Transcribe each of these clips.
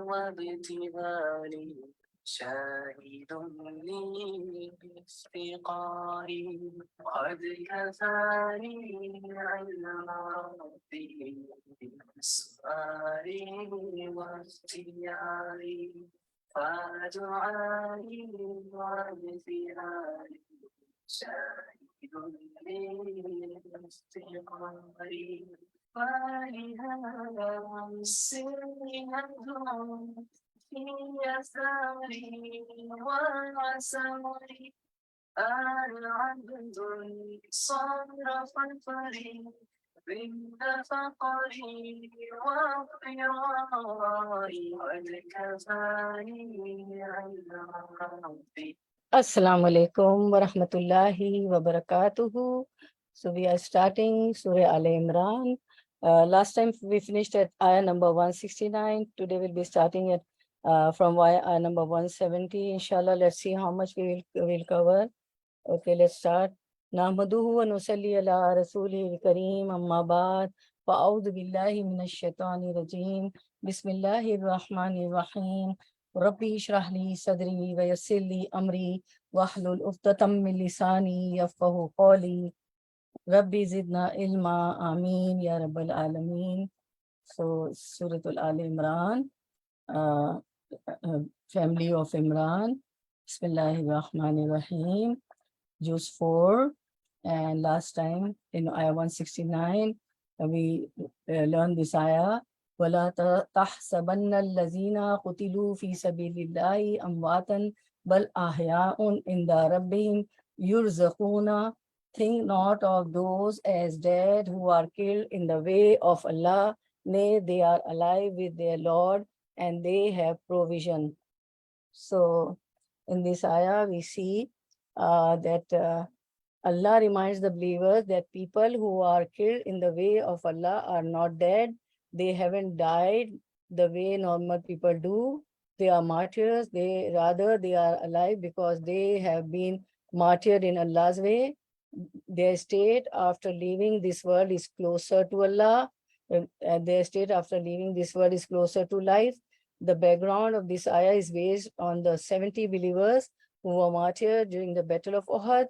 وابتغالي شاهد لي بافتقاري قد كفاني علم ربي بأسراري واختياري فدعائي وابتغالي شاهد لي بافتقاري ولهذا السر يدعو في يساري وعساري العبد صرف الفريق بين فقري واضطراري والكفاني علم ربي. Assalamu alaikum wa rahmatullahi wa barakatuhu. So we are starting Surah Al-Imran. Last time we finished at ayah number 169. Today we'll be starting at from ayah number 170. Inshallah, let's see how much we will cover. Okay, let's start. Nahmaduhu wa nusalli ala rasulihil kareem amma ba'd. Fa'udhu billahi minash shaitani rajim. Bismillahir rahmanir rahim. Rabbi shrah li sadri wa yassir li amri wahlul 'uqdatam min lisani yafqahu qawli. Rabbi zidna ilma, Ameen, Ya Rabbal Alameen. So, Surah Al-Imran, family of Imran. Bismillahirrahmanirrahim. Juz 4. And last time in ayah 169, we learned this ayah. وَلَا تَحْسَبَنَّ الَّذِينَ قُتِلُوا فِي سَبِيلِ اللَّهِ أَمْوَاتًا بَلْ أَحْيَاءٌ عِنْدَ رَبِّهِمْ يُرْزَقُونَ. Think not of those as dead who are killed in the way of Allah. Nay, they are alive with their Lord and they have provision. So in this ayah, we see that Allah reminds the believers that people who are killed in the way of Allah are not dead. They haven't died the way normal people do. They are martyrs. They are alive because they have been martyred in Allah's way. Their state after leaving this world is closer to Allah. Their state after leaving this world is closer to life. The background of this ayah is based on the 70 believers who were martyred during the Battle of Uhud.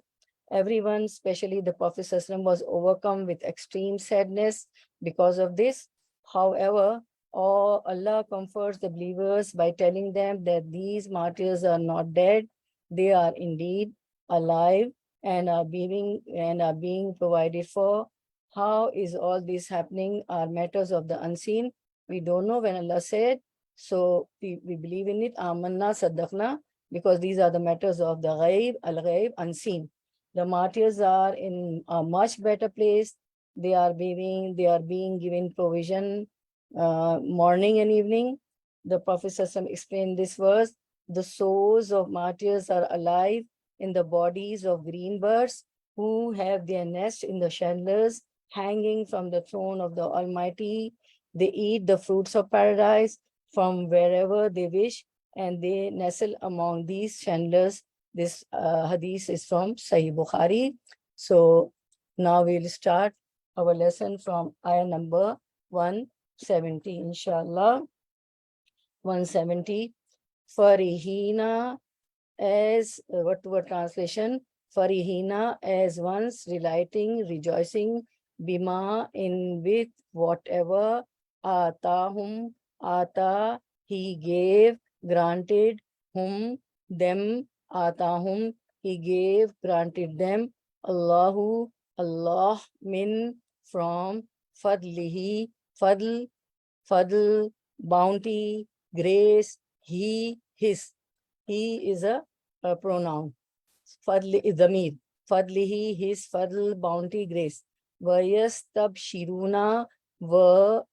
Everyone, especially the Prophet ﷺ, was overcome with extreme sadness because of this. However, Allah comforts the believers by telling them that these martyrs are not dead. They are indeed alive and are being provided for. How is all this happening are matters of the unseen. We don't know when Allah said, so we believe in it. Amanna saddaqna, because these are the matters of the ghaib, al-ghaib, unseen. The martyrs are in a much better place. They are being given provision morning and evening. The Prophet ﷺ explained this verse. The souls of martyrs are alive in the bodies of green birds who have their nest in the chandeliers hanging from the throne of the Almighty. They eat the fruits of paradise from wherever they wish, and they nestle among these chandeliers. This hadith is from Sahih Bukhari. So now we'll start our lesson from ayah number 170, inshallah. 170. Farihina, as what word translation? Farihina, as once relating, rejoicing, bima, in with whatever, atahum, ata, he gave, granted, hum, them, atahum, he gave, granted them, Allahu, Allah, min, from, fadlihi, fadl, bounty, grace, he, his. He is a pronoun. Fadli is Zamir. Fadlihi, his fadl, bounty, grace. Yastabshiruna,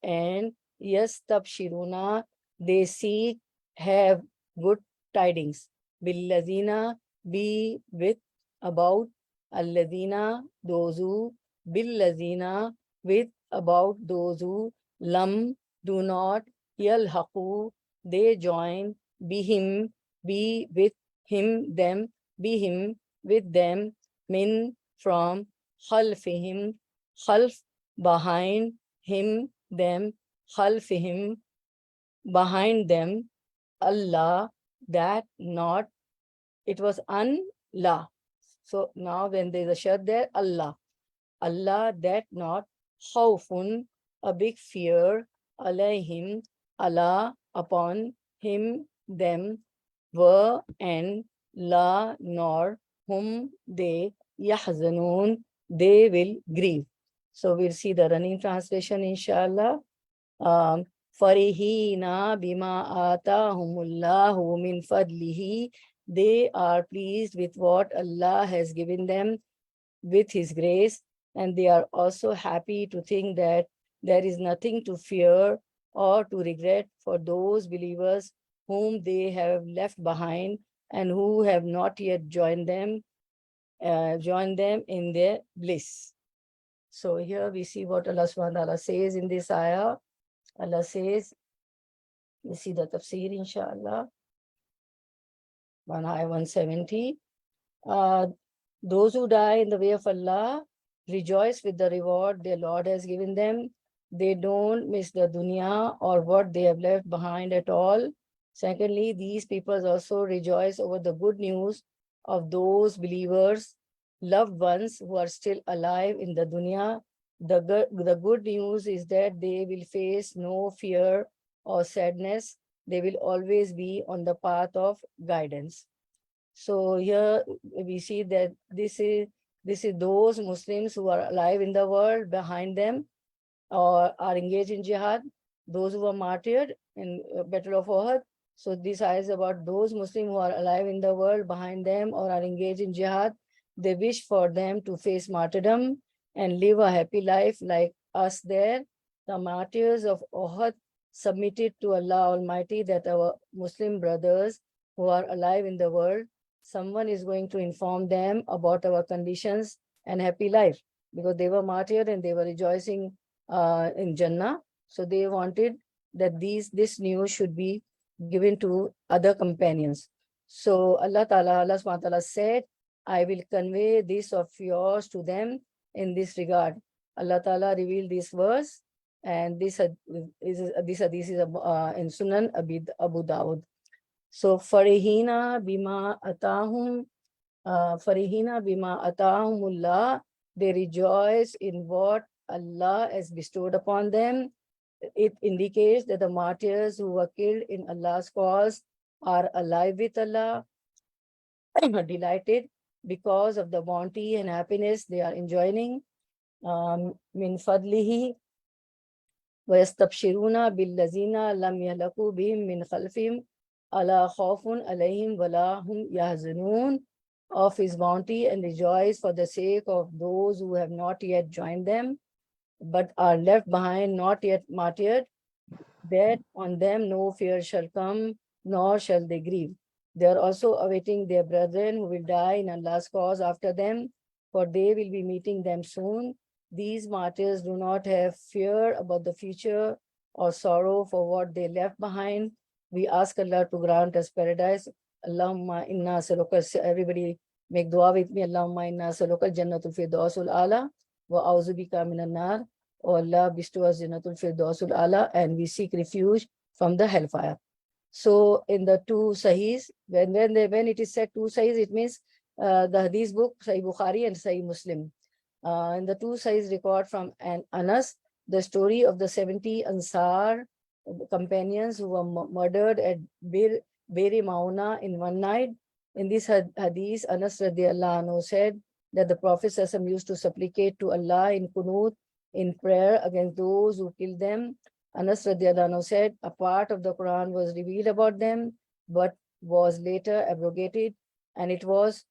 and yastabshiruna, they seek, have good tidings. Billazina, be with, about. Alladina, those who. Billazina, with, about those who. Lam, do not. Yalhaqu, they join. Bihim, be with him, them. Bihim, with them. Min, from. Khalfihim, khalf, behind him, them. Khalfihim, behind them, Allah, that not, it was Allah. So now when there is a shad there, Allah. Allah, that not, khawfun, a big fear, alayhim, Allah, upon him, them, were, and la, nor, whom, they, yahzanun, they will grieve. So we'll see the running translation, inshallah. Farihina bima atahumullahu min fadlihi. They are pleased with what Allah has given them with His grace, and they are also happy to think that there is nothing to fear or to regret for those believers whom they have left behind and who have not yet joined them in their bliss. So here we see what Allah subhanahu wa ta'ala says in this ayah. Allah says, we see the tafsir, inshallah, on ayah 170. Those who die in the way of Allah rejoice with the reward their Lord has given them. They don't miss the dunya or what they have left behind at all. Secondly, these people also rejoice over the good news of those believers, loved ones who are still alive in the dunya. The good news is that they will face no fear or sadness. They will always be on the path of guidance. So here we see that this is those Muslims who are alive in the world behind them or are engaged in jihad, those who were martyred in Battle of Uhud. So this ayah is about those Muslims who are alive in the world behind them or are engaged in jihad. They wish for them to face martyrdom and live a happy life like us there. The martyrs of Uhud submitted to Allah Almighty that our Muslim brothers who are alive in the world, someone is going to inform them about our conditions and happy life, because they were martyred and they were rejoicing in Jannah. So they wanted that this news should be given to other companions. So Allah subhanahu wa ta'ala said, I will convey this of yours to them in this regard. Allah Ta'ala revealed this verse, and this hadith is in Sunan Abu Dawud. So farihina bima atahumullah, they rejoice in what Allah has bestowed upon them. It indicates that the martyrs who were killed in Allah's cause are alive with Allah, delighted because of the bounty and happiness they are enjoying. Min fadlihi wa yastabshiruna billazina lam yalaku bihim min khalfihim ala khawfun alayhim wala hum yahzanun, of His bounty, and rejoice for the sake of those who have not yet joined them but are left behind, not yet martyred, that on them no fear shall come, nor shall they grieve. They are also awaiting their brethren who will die in Allah's cause after them, for they will be meeting them soon. These martyrs do not have fear about the future or sorrow for what they left behind. We ask Allah to grant us paradise. Allahumma inna saluka, everybody make dua with me. Allahumma inna saluka jannatul firdausul ala wa auzubika minan nar. Oh Allah, bestow us jannatul firdausul ala, and we seek refuge from the hellfire. So in the two Sahihs, when it is said two Sahihs, it means the Hadith book, Sahih Bukhari and Sahih Muslim. In the two Sahihs record from Anas, the story of the 70 Ansar companions who were murdered at Bir Mauna in one night. In this Hadith, Anas radiallahu anhu said that the Prophet ﷺ used to supplicate to Allah in Qunut, in prayer against those who killed them. Anas radiallahu anhu said, a part of the Quran was revealed about them, but was later abrogated, and it was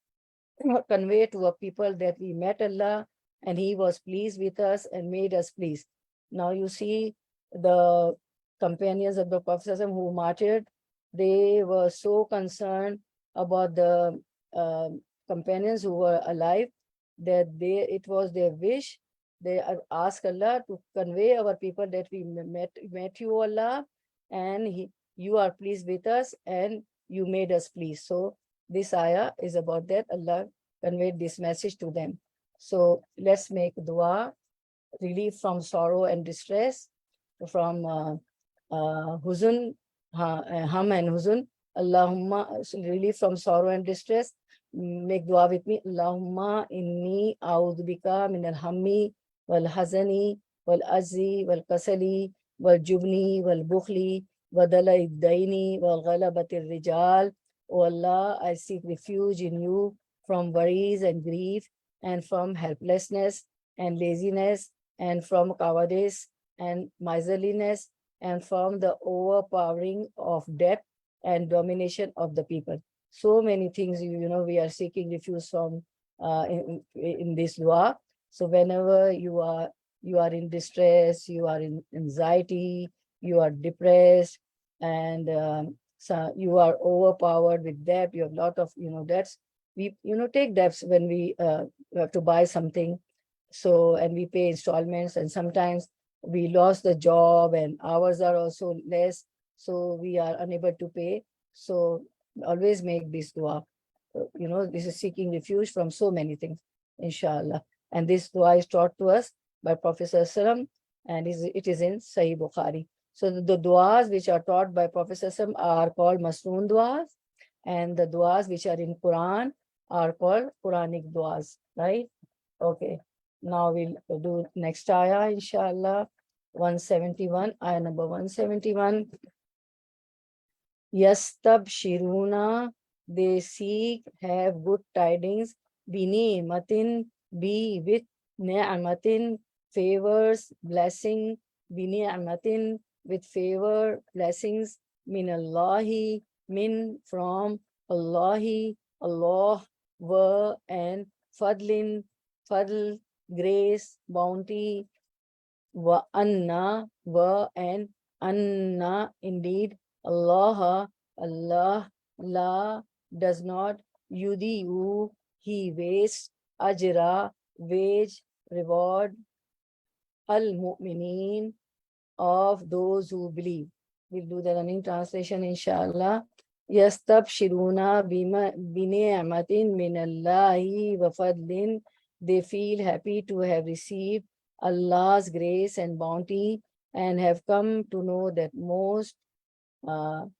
conveyed to a people that we met Allah, and He was pleased with us and made us pleased. Now you see the companions of the Prophet who martyred, they were so concerned about the companions who were alive that it was their wish. They asked Allah to convey our people that we met you, Allah, and you are pleased with us and you made us pleased. So this ayah is about that. Allah conveyed this message to them. So let's make dua, relief from sorrow and distress, from huzn hum and huzn. Allahumma, relief from sorrow and distress. Make dua with me. Allahumma inni a'udhu bika min al-hammi wal hazani wal azzi wal kasali wal jubni wal bukhli wa dala'i daini wal ghalabati rijal. O Allah, I seek refuge in you from worries and grief, and from helplessness and laziness, and from cowardice and miserliness, and from the overpowering of debt and domination of the people. So many things, we are seeking refuge from in this dua. So whenever you are in distress, you are in anxiety, you are depressed, and so you are overpowered with debt, you have a lot of debts. We take debts when we have to buy something, so, and we pay installments, and sometimes we lost the job and hours are also less, so we are unable to pay. So always make this dua. This is seeking refuge from so many things, inshallah. And this dua is taught to us by Prophet ﷺ, and it is in Sahih Bukhari. So the duas which are taught by Prophet ﷺ are called Masnoon duas, and the duas which are in Quran are called Quranic duas, right? Okay, now we'll do next ayah, inshallah. 171, ayah number 171. Yastabshiruna, they seek, have good tidings, bini'matin, be with ni'matin, favors, blessing, bini'matin, with favor, blessings, min Allahi, min, from Allahi, Allah, wa, and fadlin, fadl, grace, bounty, wa anna, wa, and anna, indeed, Allah, Allah, la, does not, yudiyu, he wastes, ajra, wage, reward, al-mu'minin, of those who believe. We'll do the running translation, inshallah. Yastabshiruna bini'matin min Allahi wa fadlin. They feel happy to have received Allah's grace and bounty, and have come to know that most of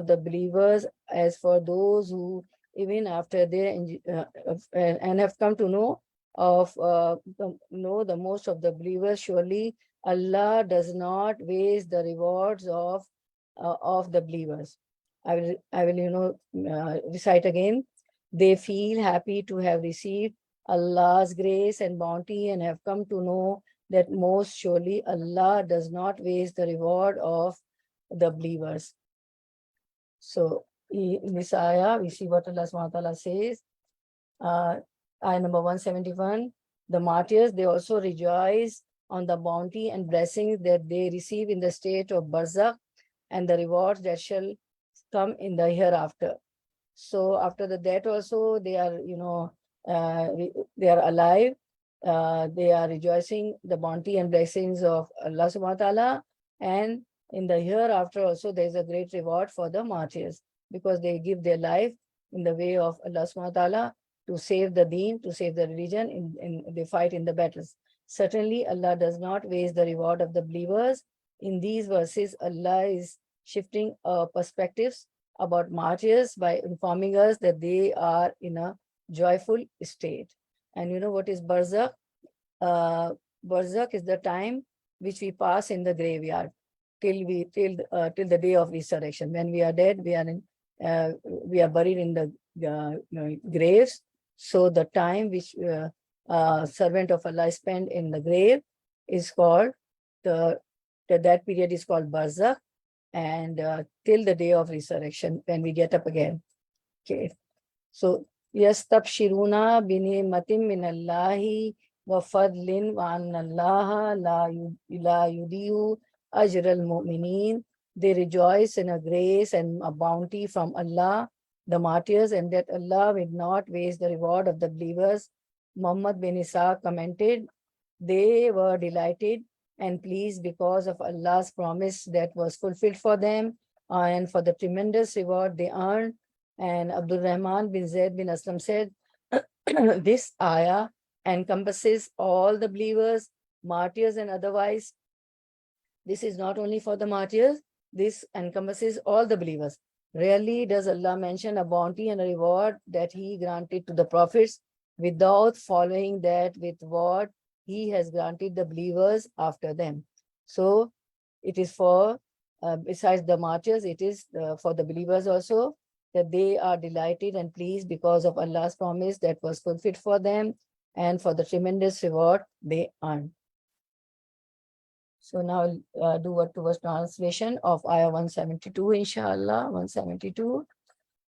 the believers, as for those who even after and have come to know the most of the believers, surely Allah does not waste the rewards of the believers. I will recite again. They feel happy to have received Allah's grace and bounty, and have come to know that most surely Allah does not waste the reward of the believers. So in this ayah, we see what Allah subhanahu wa ta'ala says. Ayah number 171, the martyrs, they also rejoice on the bounty and blessings that they receive in the state of BARZAKH, and the rewards that shall come in the hereafter. So after the death also, they are, they are alive. They are rejoicing the bounty and blessings of Allah subhanahu wa ta'ala, and in the hereafter also there is a great reward for the martyrs, because they give their life in the way of Allah subhanahu wa ta'ala to save the deen, to save the religion, they fight in the battles. Certainly Allah does not waste the reward of the believers. In these verses, Allah is shifting perspectives about martyrs by informing us that they are in a joyful state. And you know what is Barzakh? Barzakh is the time which we pass in the graveyard till the day of resurrection. When we are dead, we are buried in the graves. So the time which servant of Allah spend in the grave is called that period is called Barzakh, and till the day of resurrection when we get up again. Okay, so yastabshiruna bini'matin min Allahi wa fadlin wa anna Allaha la yudiyu ajr al-mu'minin. They rejoice in a grace and a bounty from Allah, the martyrs, and that Allah will not waste the reward of the believers. Muhammad bin Isa commented, they were delighted and pleased because of Allah's promise that was fulfilled for them, and for the tremendous reward they earned. And Abdul Rahman bin Zayd bin Aslam said, this ayah encompasses all the believers, martyrs and otherwise. This is not only for the martyrs, this encompasses all the believers. Rarely does Allah mention a bounty and a reward that He granted to the prophets without following that with what He has granted the believers after them. So it is for, besides the martyrs, it is for the believers also, that they are delighted and pleased because of Allah's promise that was fulfilled for them and for the tremendous reward they earn. So now do what towards translation of Ayah 172, inshallah. 172.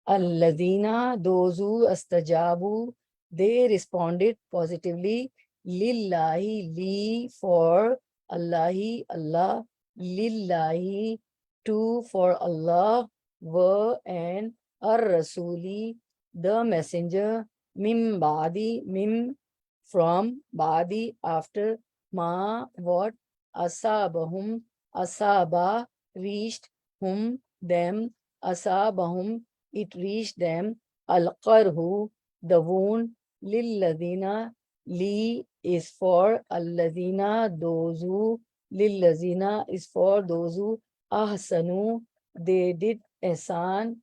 Alladhina, those who astajabu, they responded positively. Lillahi, li, for Allahi, Allah. Lillahi, to, for Allah. Wa, and ar-rasuli, the messenger. Mim badi, mim, from, badi, after. Ma, what? Asabahum, asaba, reached, hum, them. Asabahum, it reached them. Al-qarhu, the wound. Lilladina, li is for alladina, those who. Lillazina is for those who. Ahsanu, they did ihsan,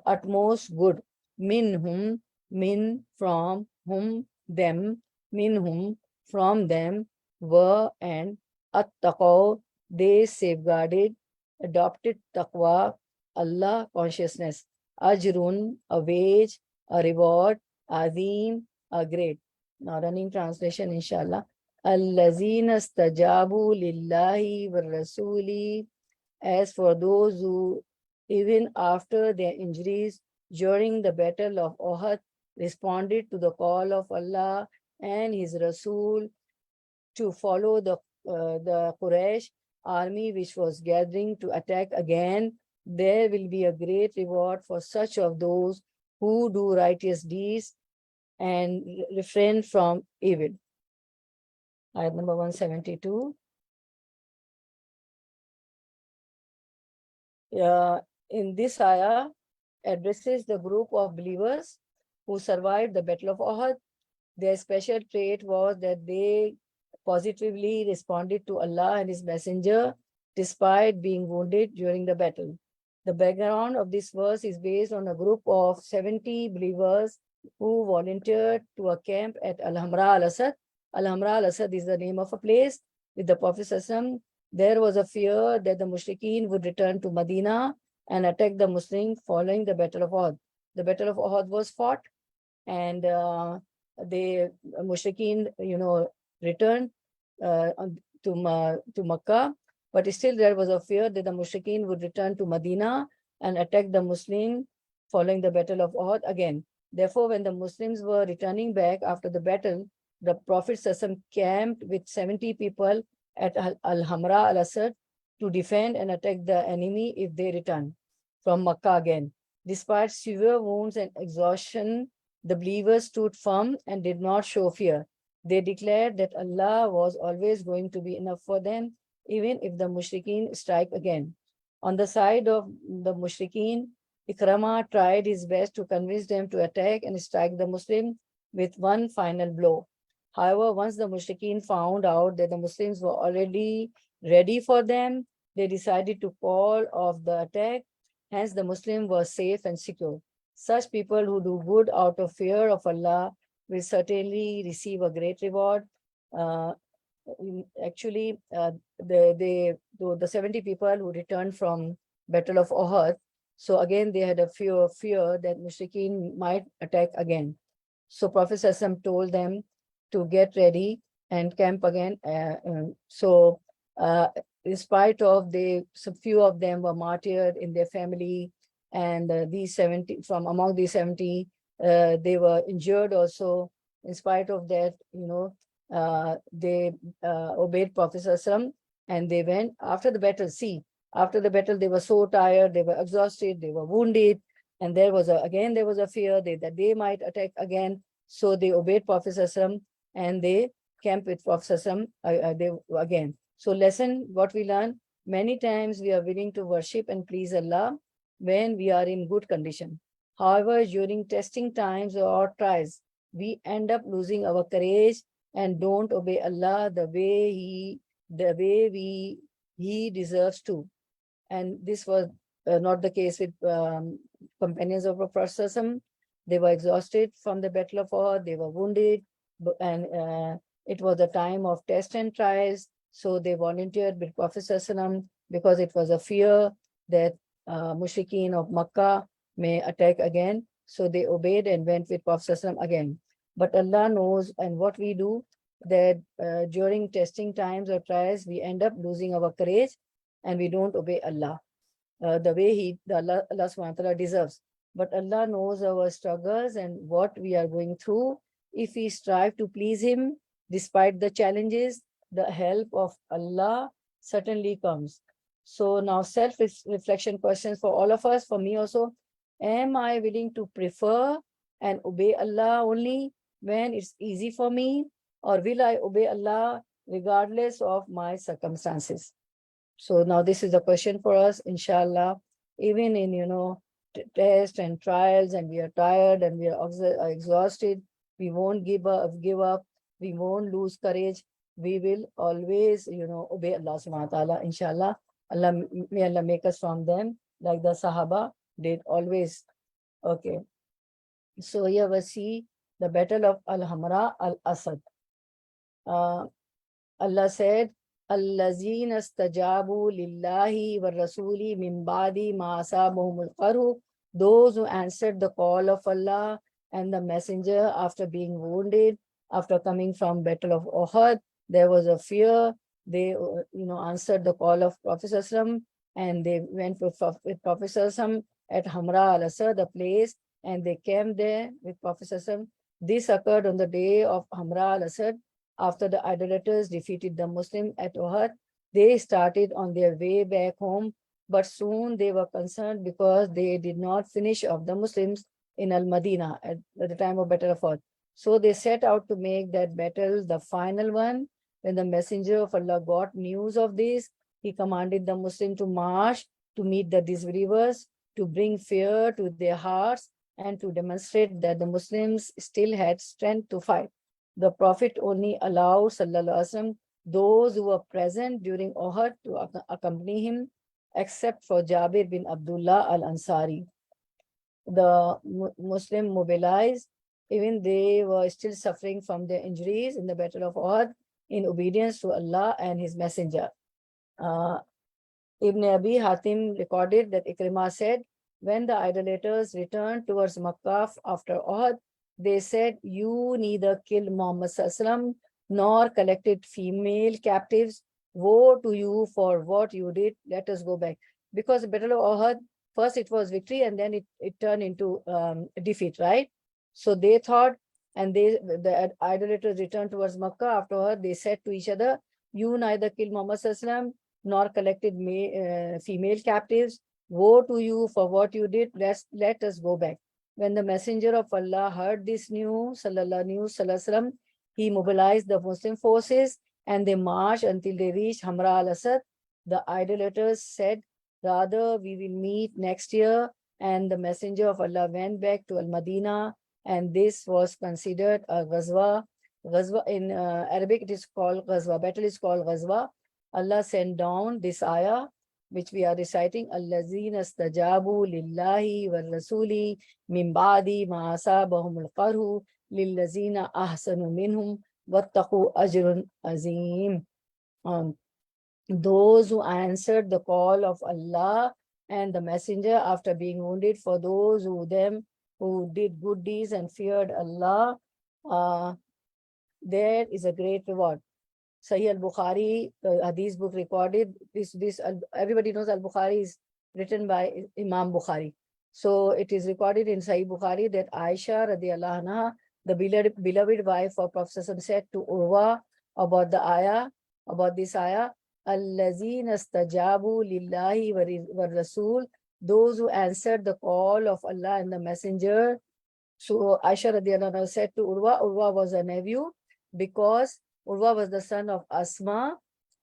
utmost good. Minhum, min, from, hum, them. Minhum, from them. Were, and attaqaw, they safeguarded, adopted taqwa, Allah, consciousness. Ajrun, a wage, a reward. Azim, a great. Now running translation, inshallah. Allazina stajabu lillahi wa rasuli, as for those who, even after their injuries during the battle of Uhud, responded to the call of Allah and His Rasul to follow the Quraysh army which was gathering to attack again, there will be a great reward for such of those who do righteous deeds and refrain from evil. Ayat number 172. In this ayah addresses the group of believers who survived the Battle of Uhud. Their special trait was that they positively responded to Allah and His Messenger despite being wounded during the battle. The background of this verse is based on a group of 70 believers who volunteered to a camp at Al-Hamra al-Asad. Al-Hamra al-Asad is the name of a place. With the Prophet ﷺ, there was a fear that the Mushrikeen would return to Medina and attack the Muslims following the Battle of Uhud. The Battle of Uhud was fought, and the Mushrikeen, returned to Makkah, but still there was a fear that the Mushrikeen would return to Medina and attack the Muslims following the Battle of Uhud again. Therefore, when the Muslims were returning back after the battle, the Prophet ﷺ camped with 70 people at Al-Hamra al-Asad to defend and attack the enemy if they return from Makkah again. Despite severe wounds and exhaustion, the believers stood firm and did not show fear. They declared that Allah was always going to be enough for them, even if the Mushrikeen strike again. On the side of the Mushrikeen, Ikramah tried his best to convince them to attack and strike the Muslim with one final blow. However, once the Mushrikeen found out that the Muslims were already ready for them, they decided to call off the attack. Hence, the Muslims were safe and secure. Such people who do good out of fear of Allah will certainly receive a great reward. Actually, the 70 people who returned from Battle of Uhud, so again they had a fear that Mushrikeen might attack again. So Prophet ﷺ told them to get ready and camp again. In spite of so few of them were martyred in their family, and these 70, from among these 70, they were injured also. In spite of that, they obeyed Prophet ﷺ, and they went after the battle. After the battle, they were so tired, they were exhausted, they were wounded, and there was a fear that they might attack again. So they obeyed Prophet ﷺ and they camped with Prophet ﷺ again. So lesson, what we learn, many times we are willing to worship and please Allah when we are in good condition. However, during testing times or trials, we end up losing our courage and don't obey Allah the way He deserves to. And this was not the case with companions of the Prophet. They were exhausted from the battle of Uhud, they were wounded, and it was a time of test and trials. So they volunteered with Prophet because it was a fear that mushrikeen of Makkah may attack again. So they obeyed and went with Prophet again. But Allah knows, and what we do, that during testing times or trials, we end up losing our courage and we don't obey Allah the way Allah subhanahu wa ta'ala deserves. But Allah knows our struggles and what we are going through. If we strive to please Him, despite the challenges, the help of Allah certainly comes. So now self-reflection questions for all of us, for me also. Am I willing to prefer and obey Allah only when it's easy for me? Or will I obey Allah regardless of my circumstances? So now this is the question for us, inshallah. Even in, tests and trials, and we are tired and we are exhausted, we won't give up, we won't lose courage. We will always, obey Allah subhanahu wa ta'ala, inshallah. May Allah make us from them, like the Sahaba did always. Okay. So here we see the battle of Al-Hamra Al-Asad. Allah said, Allazina istajabu lillahi wa rasuli min ba'di ma asabahumul qarhu. Those who answered the call of Allah and the messenger after being wounded, after coming from battle of Uhud, there was a fear. They, answered the call of Prophet ﷺ, and they went with Prophet ﷺ at Hamra al-Asad, the place, and they came there with Prophet ﷺ. This occurred on the day of Hamra al-Asad. After the idolaters defeated the Muslims at Uhud, they started on their way back home, but soon they were concerned because they did not finish off the Muslims in Al-Madinah at the time of Battle of Uhud. So they set out to make that battle the final one. When the Messenger of Allah got news of this, he commanded the Muslims to march to meet the disbelievers, to bring fear to their hearts, and to demonstrate that the Muslims still had strength to fight. The Prophet only allowed, sallallahu alaihi wasallam, those who were present during Uhud to accompany him, except for Jabir bin Abdullah al-Ansari. The Muslim mobilized, even they were still suffering from their injuries in the Battle of Uhud, in obedience to Allah and His Messenger. Ibn Abi Hatim recorded that Ikrimah said, when the idolaters returned towards Makkah after Uhud, they said, you neither killed Muhammad ﷺ nor collected female captives. Woe to you for what you did. Let us go back. Because the Battle of Uhud, first it was victory and then it turned into defeat, right? So they thought, and the idolaters returned towards Makkah after Uhud. They said to each other, you neither killed Muhammad ﷺ nor collected female captives. Woe to you for what you did. Let us go back. When the Messenger of Allah heard this news, sallallahu he mobilized the Muslim forces and they marched until they reached Hamra al-Asad. The idolaters said, rather we will meet next year. And the Messenger of Allah went back to Al-Madinah, and this was considered a ghazwa. Ghazwa in Arabic it is called ghazwa. Battle is called ghazwa. Allah sent down this ayah, which we are reciting, Allazina istajabu lillahi wa rasuli min ba'di ma asabahumul qarhu lillazina ahsanu minhum wattaqu ajrun azim. Those who answered the call of Allah and the Messenger after being wounded, for those who did good deeds and feared Allah, there is a great reward. Sahih al-Bukhari, the Hadith book recorded, everybody knows al-Bukhari is written by Imam Bukhari. So it is recorded in Sahih Bukhari that Aisha radiallahu anha, the beloved wife of Prophet said to Urwa about this ayah, Allazina istajabu lillahi wa rasul, those who answered the call of Allah and the Messenger. So Aisha radiallahu anha said to Urwa was a nephew, because Urwa was the son of Asma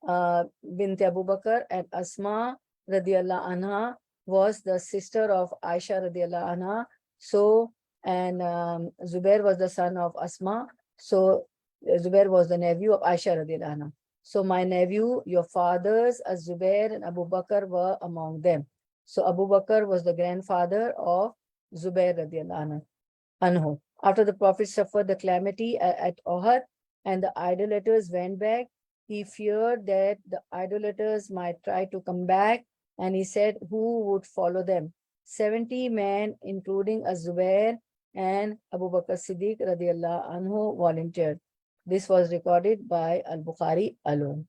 bint Abu Bakr, and Asma radiallahu anha was the sister of Aisha radiallahu anha. So, and Zubair was the son of Asma. So Zubair was the nephew of Aisha radiallahu anha. So my nephew, your fathers, Az-Zubair and Abu Bakr were among them. So Abu Bakr was the grandfather of Zubair radiallahu anhu. After the Prophet suffered the calamity at Uhud and the idolaters went back, he feared that the idolaters might try to come back, and he said, who would follow them? 70 men, including Az-Zubair and Abu Bakr Siddiq radiallahu anhu, volunteered. This was recorded by Al-Bukhari alone.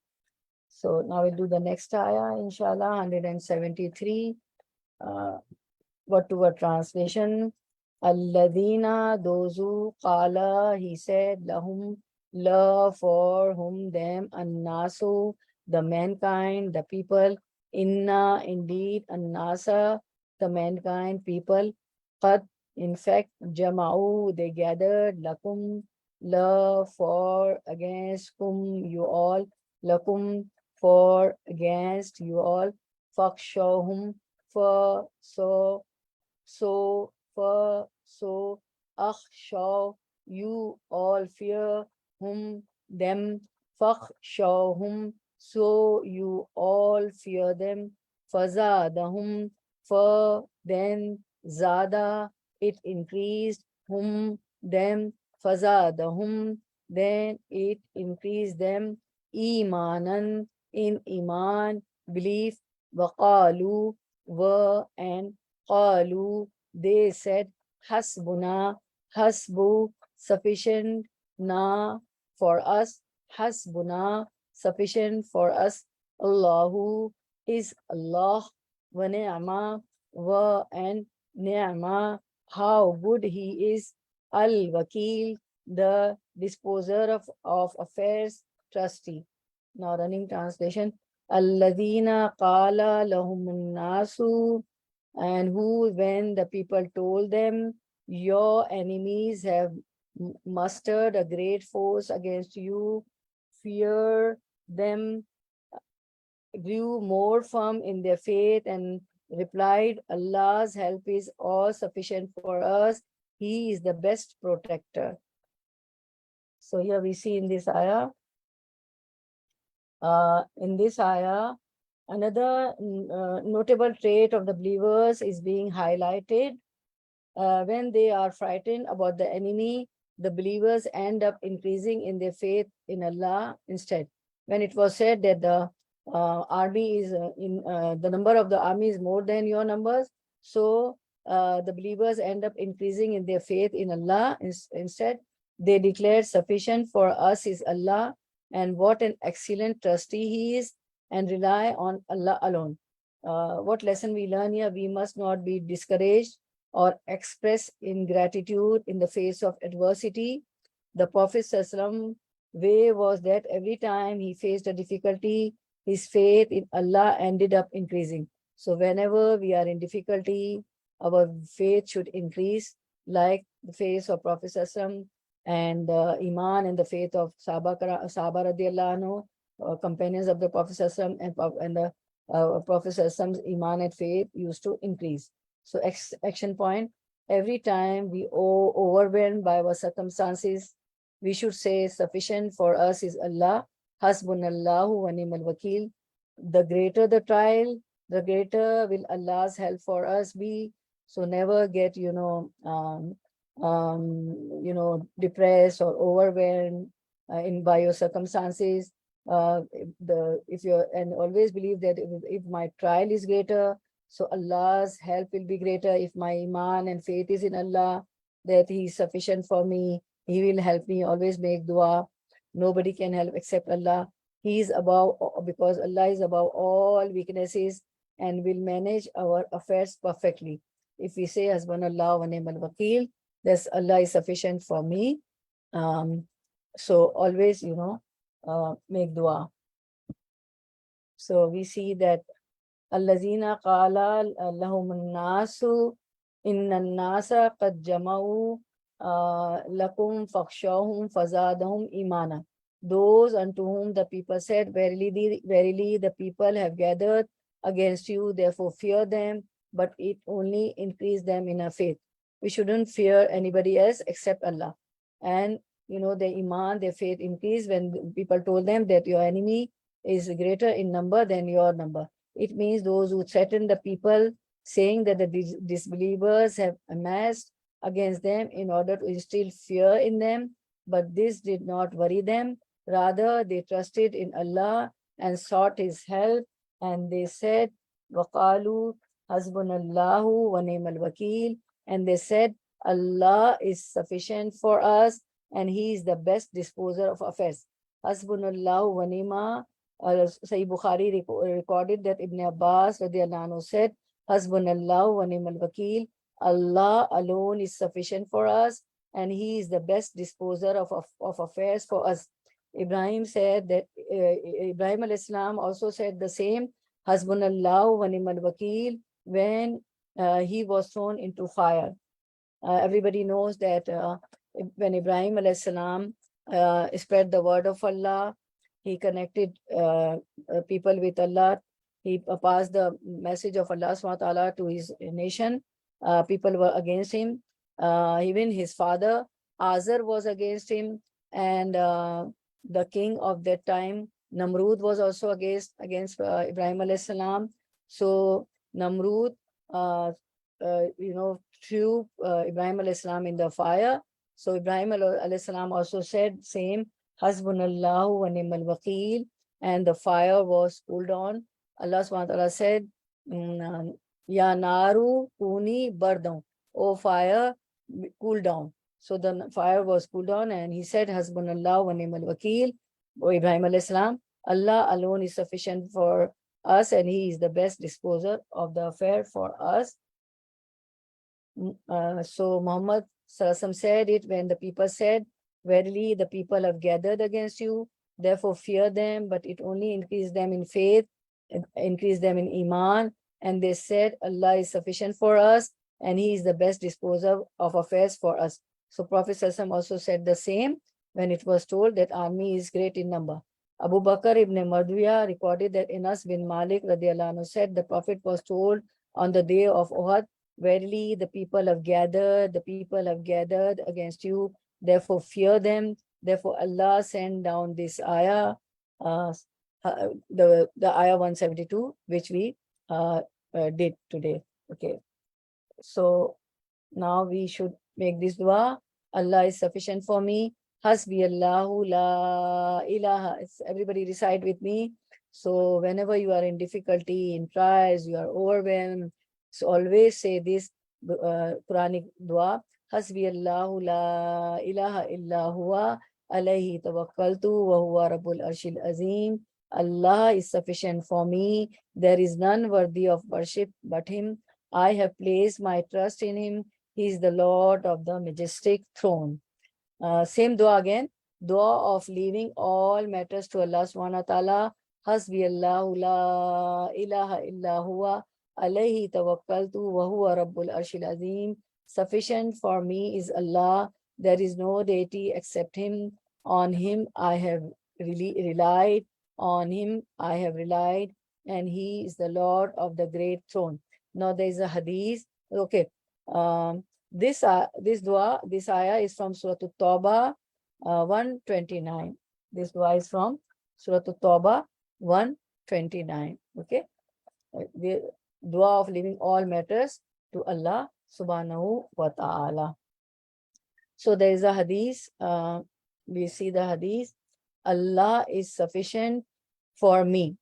So now we'll do the next ayah, inshallah, 173. Word-to-word translation. Alladina, those who, qala, he said, lahum, love for whom, them, annasu, the mankind, the people, inna, indeed, annasa, the mankind, people, qad, in fact, jama'u, they gathered, lakum, love for, against, kum, you all, lakum, for, against, you all, fakshawhum, for, so, akhshaw, you all fear, hum, them, fakhshawhum, so you all fear them, fazadahum, for then, zada, it increased, hum, them, fazadahum, then it increased them, imanan, in iman, belief, waqalu, were, and qalu, they said, hasbuna, hasbu, sufficient, na, for us, hasbuna, sufficient for us, Allahu, is Allah, wa ni'ma, wa, and ni'ma, how good he is, al-wakil, the disposer of affairs, trustee. Now running translation. Alladina qala lahumun nasu, and who, when the people told them, your enemies have mustered a great force against you, fear them, grew more firm in their faith and replied, Allah's help is all sufficient for us. He is the best protector. So here we see in this ayah, another notable trait of the believers is being highlighted. When they are frightened about the enemy, the believers end up increasing in their faith in Allah instead. When it was said that the army is the number of the army is more than your numbers, so the believers end up increasing in their faith in Allah instead. They declared, sufficient for us is Allah, and what an excellent trustee he is, and rely on Allah alone. What lesson we learn here? We must not be discouraged or express ingratitude in the face of adversity. The Prophet ﷺ way was that every time he faced a difficulty, his faith in Allah ended up increasing. So whenever we are in difficulty, our faith should increase, like the faith of Prophet ﷺ and Iman and the faith of Sahaba radiallahu anhu, companions of the Prophet ﷺ and the Prophet ﷺ's Iman and faith used to increase. So action point, every time we are overwhelmed by our circumstances, we should say, sufficient for us is Allah, hasbunallahu wa ni'mal wakil. The greater the trial, the greater will Allah's help for us be. So never get, depressed or overwhelmed by your circumstances. And always believe that if my trial is greater, so Allah's help will be greater. If my iman and faith is in Allah, that He is sufficient for me, He will help me. Always make dua. Nobody can help except Allah. He is above, because Allah is above all weaknesses and will manage our affairs perfectly. If we say, Hasbunallah wa ni'mal wakil, that's Allah is sufficient for me. So always, make dua. So we see that Allazina qala lahumun nasu inna nasa qad jama'u lakum fakhshawhum fazadahum imana. Those unto whom the people said, verily the people have gathered against you, therefore fear them, but it only increased them in a faith. We shouldn't fear anybody else except Allah. And their iman, their faith increased when people told them that your enemy is greater in number than your number. It means those who threaten the people, saying that the disbelievers have amassed against them in order to instill fear in them, but this did not worry them. Rather, they trusted in Allah and sought His help, and they said, وَقَالُوا حَسْبُنَا اللَّهُ وَنِعْمَ الْوَكِيلُ, and they said, Allah is sufficient for us, and He is the best disposer of affairs. Hasbunallahu wa ni'ma. Sahih Bukhari recorded that Ibn Abbas radiallahu anhu said, Hasbunallahu wa ni'mal wakil. Allah alone is sufficient for us, and He is the best disposer of affairs for us. Ibrahim said that Ibrahim alayhi salam also said the same, Hasbunallahu wa ni'mal wakil, when he was thrown into fire. Everybody knows that when Ibrahim alayhi salam spread the word of Allah, he connected people with Allah. He passed the message of Allah subhanahu wa ta'ala to his nation. People were against him. Even his father, Azar, was against him. And the king of that time, Namrud, was also against Ibrahim alayhi salam. So Namrud, threw Ibrahim alayhi salam in the fire. So Ibrahim alayhi salam also said same, Hasbunallahu wa ni'mal wakil, and the fire was cooled on. Allah subhanahu wa ta'ala said, Ya naru kuni bardon, O fire, cool down. So the fire was cooled down, and he said, Hasbunallahu wa ni'mal wakil, O Ibrahim alayhi salam, Allah alone is sufficient for us, and He is the best disposer of the affair for us. So Muhammad said it when the people said, verily the people have gathered against you, therefore fear them, but it only increased them in faith, increased them in iman. And they said, Allah is sufficient for us, and He is the best disposer of affairs for us. So Prophet also said the same when it was told that army is great in number. Abu Bakr ibn Marduya recorded that Anas bin Malik radiallahu anhu said the Prophet was told on the day of Uhud, verily the people have gathered against you, therefore fear them. Therefore Allah sent down this ayah, the ayah 172, which we did today. Okay, so now we should make this dua. Allah is sufficient for me. Hasbi Allahu la ilaha. Everybody recite with me. So whenever you are in difficulty, in trials, you are overwhelmed, so always say this Quranic dua. Hasbi Allahu la ilaha illa huwa alayhi tawakkaltu wa huwa rabbul arshil azim. Allah is sufficient for me. There is none worthy of worship but Him. I have placed my trust in Him. He is the Lord of the majestic throne. Same dua again. Dua of leaving all matters to Allah subhanahu wa ta'ala. Hasbi Allahu la ilaha illa huwa alayhi tawakkaltu wa huwa rabbul arshil azim. Sufficient for me is Allah. There is no deity except Him. On Him I have relied. On Him I have relied. And He is the Lord of the great throne. Now there is a hadith. Okay. This dua, this ayah is from Surah At-Tawbah 129. This dua is from Surah At-Tawbah 129. Okay. The dua of leaving all matters to Allah subhanahu wa ta'ala. So there is a hadith. We see the hadith. Allah is sufficient for me.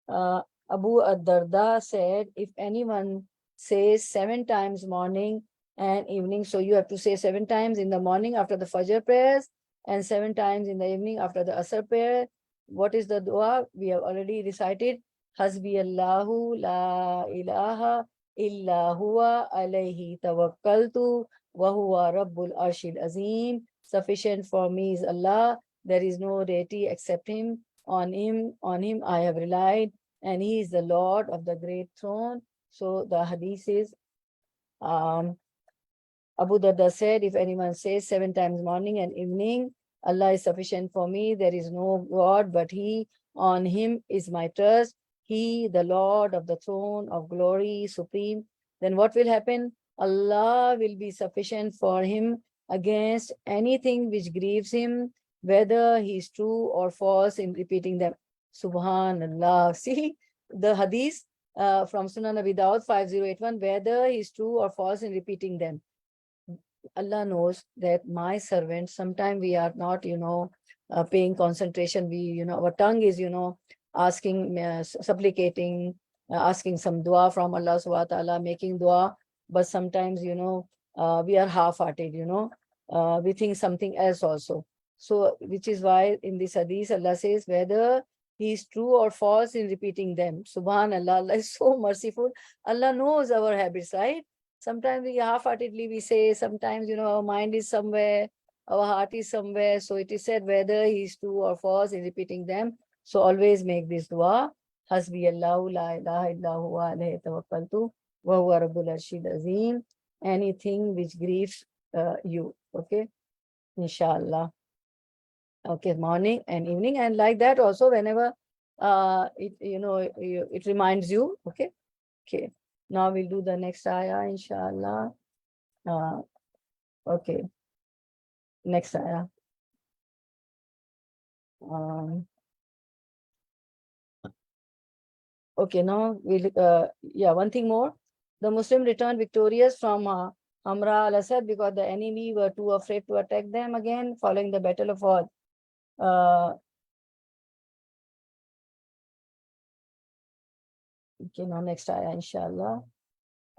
Abu ad-Darda said, if anyone says 7 times morning and evening, so you have to say 7 times in the morning after the Fajr prayers and 7 times in the evening after the Asr prayer. What is the dua? We have already recited. Hasbi Allahu la ilaha illa huwa alayhi tawakkaltu wa huwa rabbul arshil azim. Sufficient for me is Allah. There is no deity except Him. On Him I have relied, and He is the Lord of the great throne. So the hadith is, Abu Darda said, if anyone says 7 times morning and evening, Allah is sufficient for me. There is no God but He. On Him is my trust. He, the Lord of the throne of glory, supreme. Then what will happen? Allah will be sufficient for him. against anything which grieves him, whether he is true or false in repeating them. Subhanallah. See the hadith from Sunan Abi Dawud 5081, whether he is true or false in repeating them. Allah knows that my servants, sometimes we are not, paying concentration. We, our tongue is, asking, supplicating, asking some dua from Allah subhanahu wa ta'ala, making dua. But sometimes, we are half-hearted, we think something else also. So, which is why in this hadith, Allah says, whether he is true or false in repeating them. Subhanallah, Allah is so merciful. Allah knows our habits, right? Sometimes we half-heartedly we say, sometimes, our mind is somewhere, our heart is somewhere. So it is said whether he is true or false in repeating them. So always make this dua. Hasbi Allahu la ilaha illa huwa alayhi tawakkaltu wa huwa rabbul arshil azim. Anything which grieves you. Okay? Inshallah. Okay, morning and evening. And like that also whenever it reminds you. Okay? Okay. Now we'll do the next ayah, inshallah. Okay. Next ayah. Okay, now we'll, one thing more. The Muslim returned victorious from Amra al-Asad because the enemy were too afraid to attack them again following the Battle of Uhud. Okay, now next ayah, inshallah.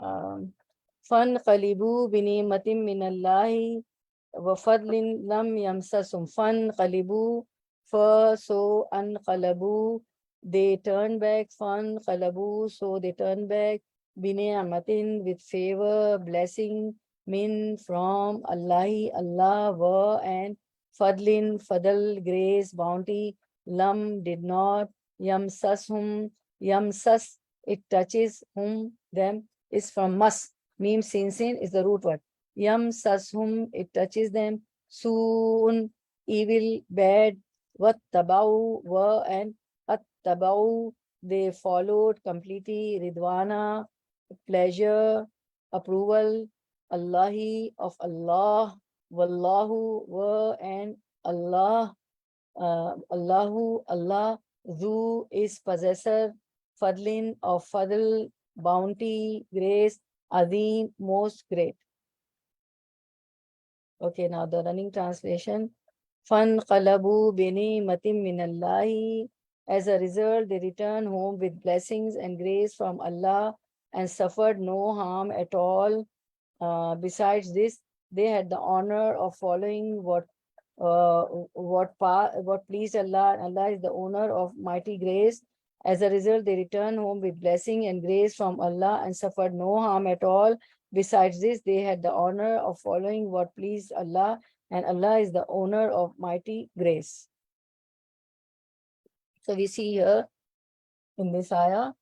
فَانْقَلِبُوا بِنِعْمَةٍ مِّنَ اللَّهِ وَفَضْلٍ لَمْ يَمْسَسْهُمْ فَانْقَلِبُوا so anqalabu, they turn back, fanqalabu, so they turn back, بِنِعْمَةٍ with favor, blessing, min from Allah, Allah were, and fadlin, fadl, grace, bounty, lam did not, yamsashum, yamsas, it touches whom, them, is from mas, mim sin is the root word. Yamsashum, it touches them, soon, evil, bad, wattabau, were, and attabau, they followed completely, ridwana, pleasure, approval, Allahi, of Allah, wallahu, were, and Allah, Allahu, Allah, zu is possessor, fadlin of fadl, bounty, grace, azim, most great. Okay, now the running translation. فَانْقَلَبُوا بِنِعْمَةٍ مِّنَ اللَّهِ, as a result, they returned home with blessings and grace from Allah and suffered no harm at all. Besides this, they had the honor of following what pleased Allah, and Allah is the owner of mighty grace. As a result, they returned home with blessing and grace from Allah and suffered no harm at all. Besides this, they had the honor of following what pleased Allah, and Allah is the owner of mighty grace. So we see here in this ayah,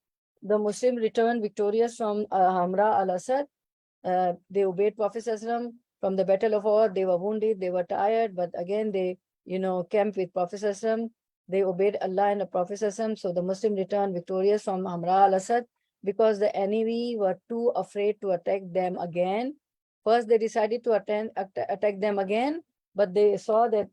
the Muslim returned victorious from Amra al-Asad. They obeyed Prophet ﷺ from the Battle of Uhud. They were wounded, they were tired, but again they, camped with Prophet ﷺ. They obeyed Allah and the Prophet ﷺ. So the Muslim returned victorious from Amra al-Asad because the enemy were too afraid to attack them again. First, they decided to attack them again, but they saw that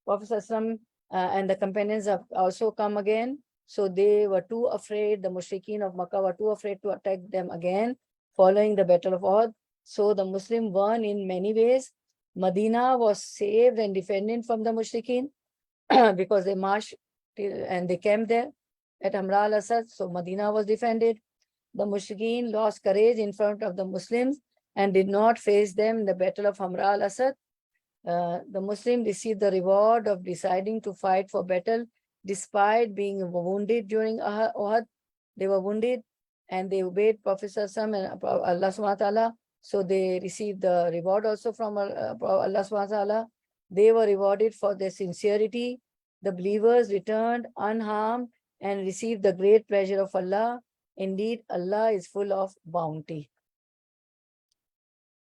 Prophet ﷺ and the companions have also come again. So they were too afraid, the mushrikeen of Makkah were too afraid to attack them again following the Battle of Uhud. So the Muslim won in many ways. Medina was saved and defended from the mushrikeen because they marched and they camped there at Amra al-Asad. So Medina was defended. The mushrikeen lost courage in front of the Muslims and did not face them in the Battle of Amra al-Asad. The Muslim received the reward of deciding to fight for battle despite being wounded during Uhud. They were wounded and they obeyed Prophet ﷺ and Allah subhanahu wa ta'ala. So they received the reward also from Allah subhanahu wa ta'ala. They were rewarded for their sincerity. The believers returned unharmed and received the great pleasure of Allah. Indeed, Allah is full of bounty.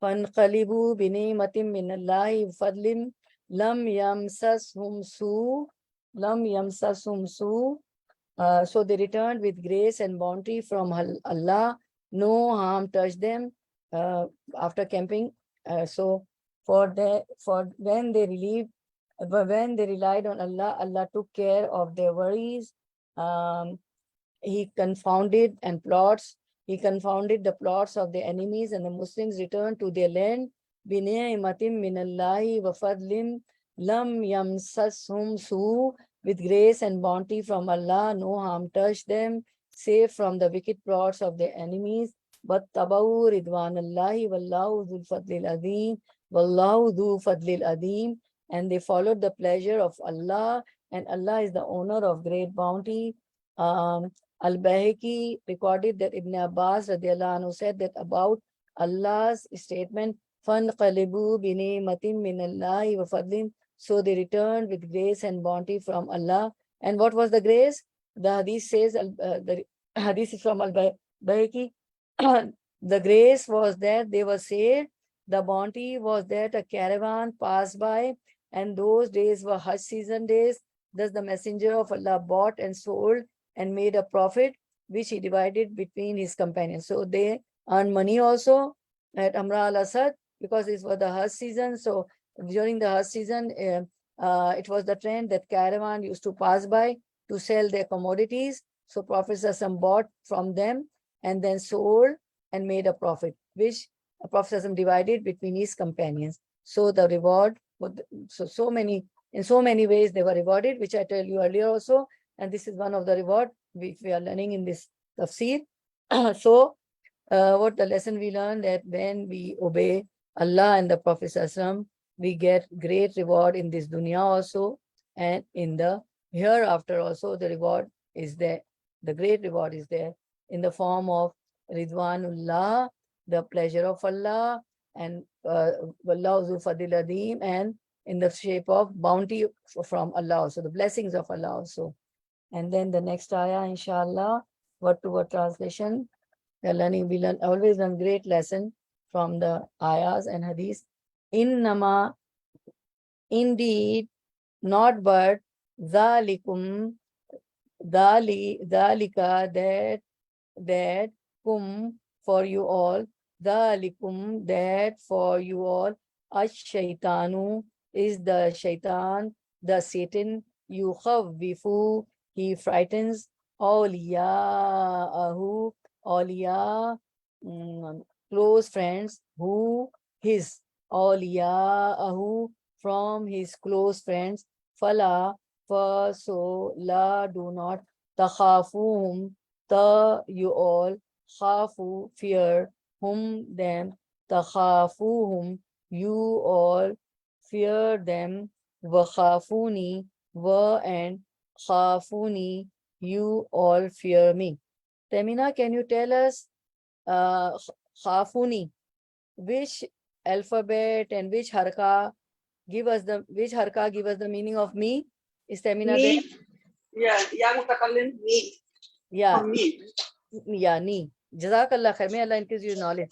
فَانْقَلِبُوا بِنِعْمَةٍ مِّنَ اللَّهِ وَفَضْلٍ لَمْ يَمْسَسْهُمْ سُوءٌ. So they returned with grace and bounty from Allah. No harm touched them after camping. So for when they relied on Allah, Allah took care of their worries. He confounded the plots of the enemies, and the Muslims returned to their land. بِنِعْمَةٍ مِّنَ اللَّهِ وَفَضْلٍ لَمْ يَمْسَسْهُمْ سُوءٌ. With grace and bounty from Allah, no harm touched them, save from the wicked plots of their enemies. وَاتَّبَعُوا رِضْوَانَ اللَّهِ وَاللَّهُ ذُو الْفَضْلِ الْعَظِيمِ وَاللَّهُ ذُو فَضْلِ الْعَظِيمِ. And they followed the pleasure of Allah, and Allah is the owner of great bounty. Al-Bahiki recorded that Ibn Abbas radiallahu anhu said that about Allah's statement, فَانْقَلِبُوا بِنِعْمَةٍ مِّنَ اللَّهِ وَفَضْلٍ. So they returned with grace and bounty from Allah. And what was the grace? The hadith says, the hadith is from Al-Bahiki. The grace was that they were saved. The bounty was that a caravan passed by, and those days were Hajj season days. Thus the messenger of Allah bought and sold and made a profit, which he divided between his companions. So they earned money also at Amra al-Asad, because this was the Hajj season. So during the Hajj season, it was the trend that caravan used to pass by to sell their commodities. So Prophet ﷺ bought from them and then sold and made a profit, which Prophet ﷺ divided between his companions. So the reward, in so many ways they were rewarded, which I told you earlier also. And this is one of the reward which we are learning in this tafsir. So what the lesson we learned, that when we obey Allah and the Prophet ﷺ, we get great reward in this dunya also, and in the hereafter also. The reward is there. The great reward is there in the form of Ridwanullah, the pleasure of Allah, and Wallahu Zul Fadil Adim, and in the shape of bounty from Allah also, the blessings of Allah also. And then the next ayah, inshallah, word to word translation. We always learn great lesson from the ayahs and hadiths. Innama, indeed, not but, dhalikum, dhalika, that, kum, for you all, dhalikum, that, for you all, ash-shaytanu, is the shaitan, the Satan, yukhawwifu, he frightens, awliya'ahu, awliya, close friends, who, his, awliya'ahu, from his close friends, fala, for so, la, do not, takhafuhum, you all, khafu, fear, them, takhafuhum, you all, fear them, wakhafuni, and khafuni, you all fear me. Tamina, can you tell us khafuni, which alphabet and which harka give us the meaning of me? Is Tamina there? Yeah, mutakallim, me. Yeah. Me. Yeah, ni. Jazakallah khair. May Allah increase your knowledge.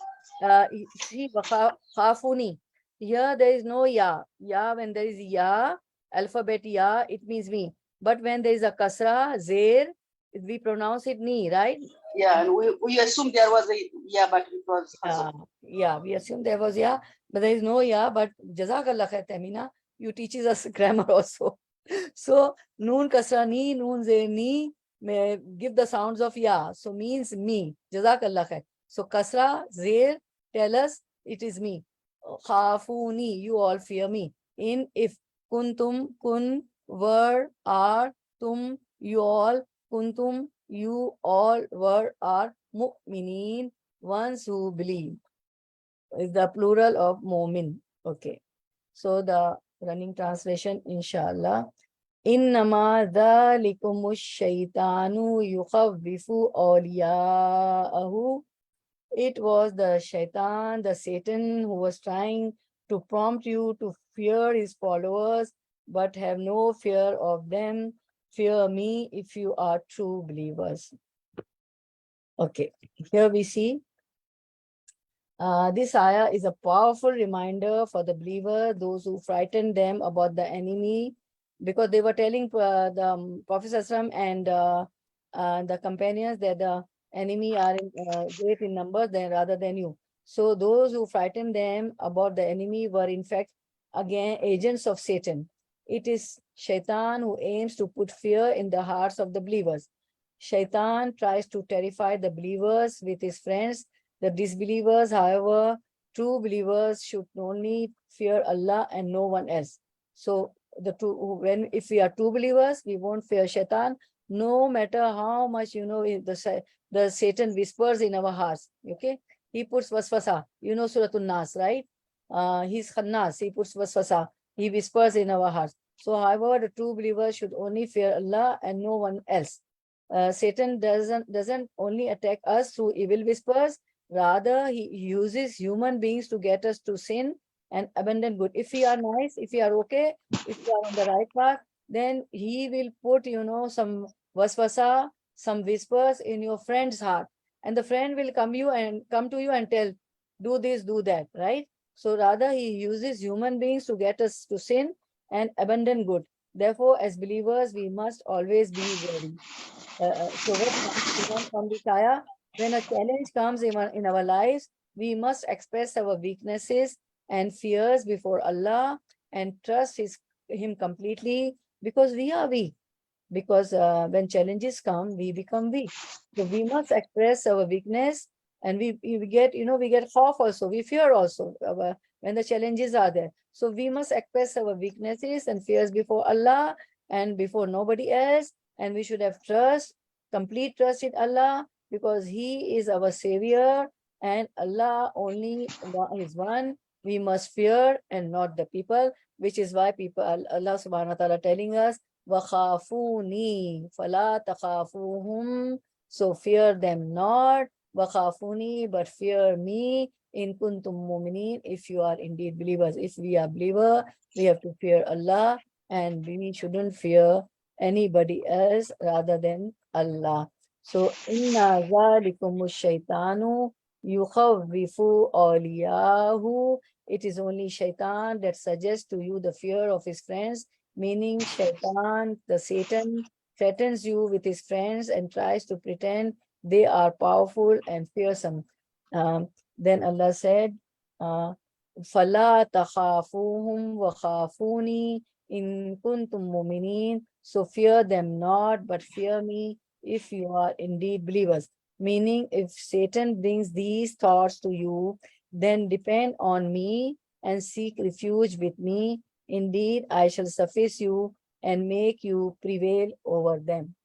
See, khafuni. Here there is no ya. Ya, when there is ya, alphabet ya, it means me. But when there is a kasra, zer, we pronounce it ni, right? Yeah, and we assume there was a yeah, but it was yeah, we assume there was ya, but there is no ya. But Jazakallah khair, Tamina, you teaches us grammar also. So noon kasra ni, noon zer ni, may give the sounds of ya. So means me. Jazakallah khair. So kasra, zer, tell us it is me. Khafuni, you all fear me. In if, kuntum, kun, were, are, tum, you all, kuntum, you all were, are, mu'minin, ones who believe. Is the plural of mu'min. Okay. So the running translation, inshallah. Innama dhalikumu shaytanu yukhawwifu awliya'ahu. It was the shaitan, the Satan, who was trying to prompt you to fear his followers, but have no fear of them. Fear me if you are true believers. Okay, here we see this ayah is a powerful reminder for the believer, those who frightened them about the enemy, because they were telling the Prophet ﷺ and the companions that the enemy are great in number rather than you. So those who frightened them about the enemy were in fact again agents of Satan. It is Shaitan who aims to put fear in the hearts of the believers. Shaitan tries to terrify the believers with his friends. The disbelievers, however, true believers should only fear Allah and no one else. So if we are true believers, we won't fear Shaitan, no matter how much, the Satan whispers in our hearts. Okay, he puts waswasa. Surah An-Nas, right? He's khannas. He puts waswasa. He whispers in our hearts. So, however, the true believer should only fear Allah and no one else. Satan doesn't only attack us through evil whispers. Rather, he uses human beings to get us to sin and abandon good. If we are nice, if we are okay, if we are on the right path, then he will put, some waswasa, some whispers in your friend's heart, and the friend will come to you and tell, do this, do that, right? So rather, he uses human beings to get us to sin and abandon good. Therefore, as believers, we must always be ready. So what we learn from this ayah, when a challenge comes in our lives, we must express our weaknesses and fears before Allah and trust Him completely, because we are weak. Because when challenges come, we become weak. So we must express our weakness, and we get, we get khawf also, we fear also when the challenges are there. So we must express our weaknesses and fears before Allah and before nobody else. And we should have complete trust in Allah, because He is our savior and Allah only is one. We must fear and not the people, which is why Allah subhanahu wa ta'ala telling us, وَخَافُونِي فَلَا تَخَافُوهُمْ. So fear them not. وَخَافُونِي, but fear me. In kuntum mu'minin, if you are indeed believers. If we are believer, we have to fear Allah, and we shouldn't fear anybody else rather than Allah. So inna zalikumu shaitanu yukhawwifu awliyahu. It is only Shaitan that suggests to you the fear of his friends, meaning Shaitan, the Satan, threatens you with his friends and tries to pretend they are powerful and fearsome. Then Allah said, فَلَا تَخَافُوهُمْ وَخَافُونِي إِن كُنتُم مُؤْمِنِينَ. So fear them not, but fear me if you are indeed believers. Meaning, if Satan brings these thoughts to you, then depend on me and seek refuge with me. Indeed, I shall suffice you and make you prevail over them.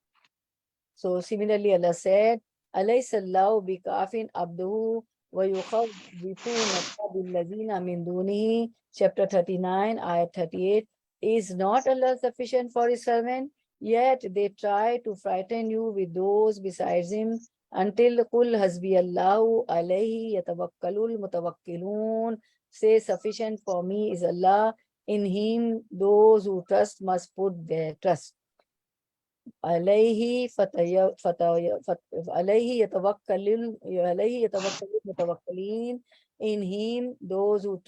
So similarly, Allah said, أَلَيْسَ اللَّهُ بِكَافٍ عَبْدُهُ وَيُخَوِّفُونَكَ بِالَّذِينَ مِن دُونِهِ. Chapter 39, ayat 38. Is not Allah sufficient for His servant? Yet they try to frighten you with those besides Him, until قُلْ حَسْبِيَ اللَّهُ عَلَيْهِ يَتَوَكَّلُ الْمُتَوَكِّلُونَ. Say, sufficient for me is Allah. In Him those who trust must put their trust. عليه يتوكل المتوكلين. In Him those who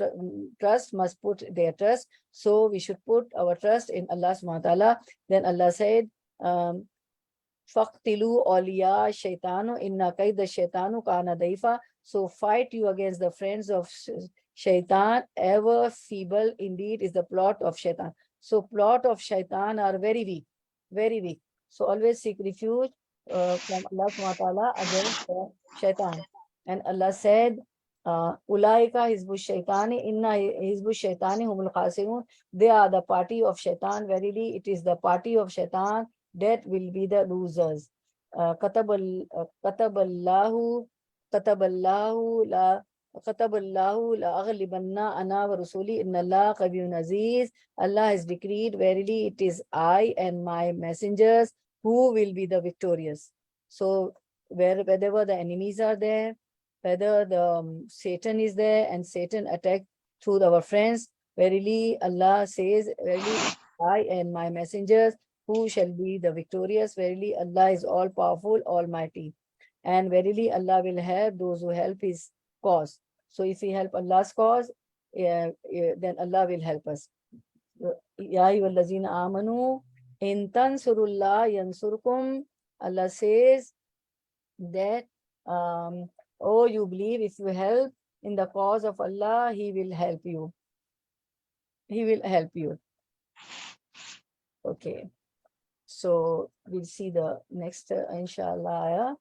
trust must put their trust. So we should put our trust in Allah subhanahu wa ta'ala. Then Allah said, فَقْتِلُوا أَوْلِيَاءَ الشَّيْطَانُ إِنَّ كَيْدَ الشَّيْطَانُ كَانَ ضَعِيفًا. So fight you against the friends of Shaitan. Ever feeble indeed is the plot of Shaitan. So plot of Shaitan are very weak, very weak. So always seek refuge from Allah subhanahu wa ta'ala against Shaitan. And Allah said, Ulaika hizbu shaitani inna hizbu shaitani humul khasirun. They are the party of Shaitan. Verily, it is the party of Shaitan that will be the losers. Kataballahu la aghlibanna ana wa rasuli inna Allah qawiyyun aziz. Allah has decreed, verily it is I and my messengers who will be the victorious. So wherever the enemies are there, whether the Satan is there and Satan attack through our friends, verily Allah says, verily I and my messengers who shall be the victorious. Verily Allah is all powerful, almighty, and verily Allah will help those who help His cause. So if we help Allah's cause, then Allah will help us. Ya ayyuhallazina amanu in tansurullah yansurkum. Allah says that, oh, you believe, if you help in the cause of Allah, He will help you. He will help you. Okay. So we'll see the next, inshallah, ayah.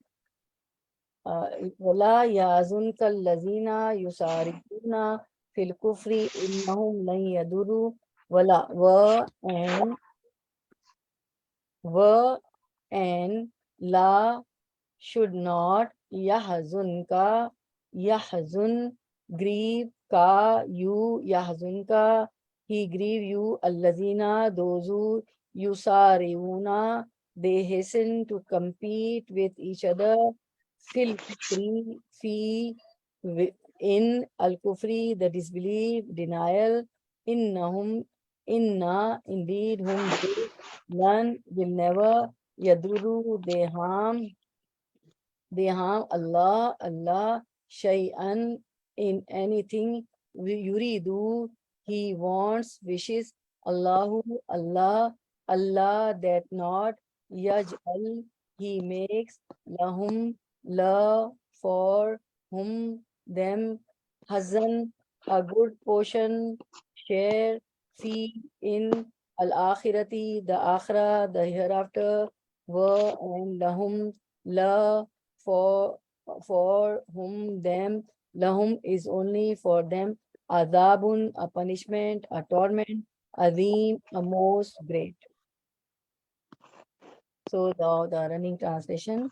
وَلَا يَحْزُنْكَ الَّذِينَ يُسَارِعُونَ فِي الْكُفْرِ إِنَّهُمْ لَن يَضُرُّوا وَلَا and la should not yahzunka grieve ka you yahzunka he grieve you allazina those who yusariuna they hasten to compete with each other fil kufri fi in al kufri the disbelief denial innahum inna indeed whom they none will never yaduru they harm Allah shay'an in anything yuridu he wants wishes Allah that not yaj'al he makes lahum la for whom them hazan a good portion share fi in al-akhirati the akhirah the hereafter wa and lahum la for whom them lahum is only for them adabun a punishment a torment azim a most great. So the running translation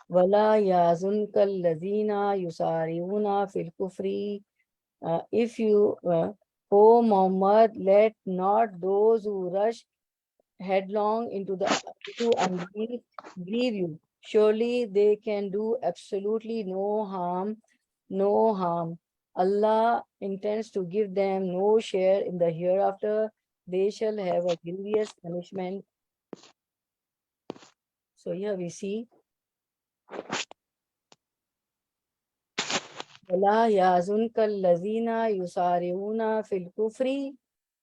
wala yazunka allazina yusariuna fil kufri if you O Muhammad let not those who rush headlong into unbelief grieve you. Surely they can do absolutely no harm. Allah intends to give them no share in the hereafter. They shall have a grievous punishment. So here we see وَلَا يَحْزُنْكَ الَّذِينَ يُسَارِعُونَ فِي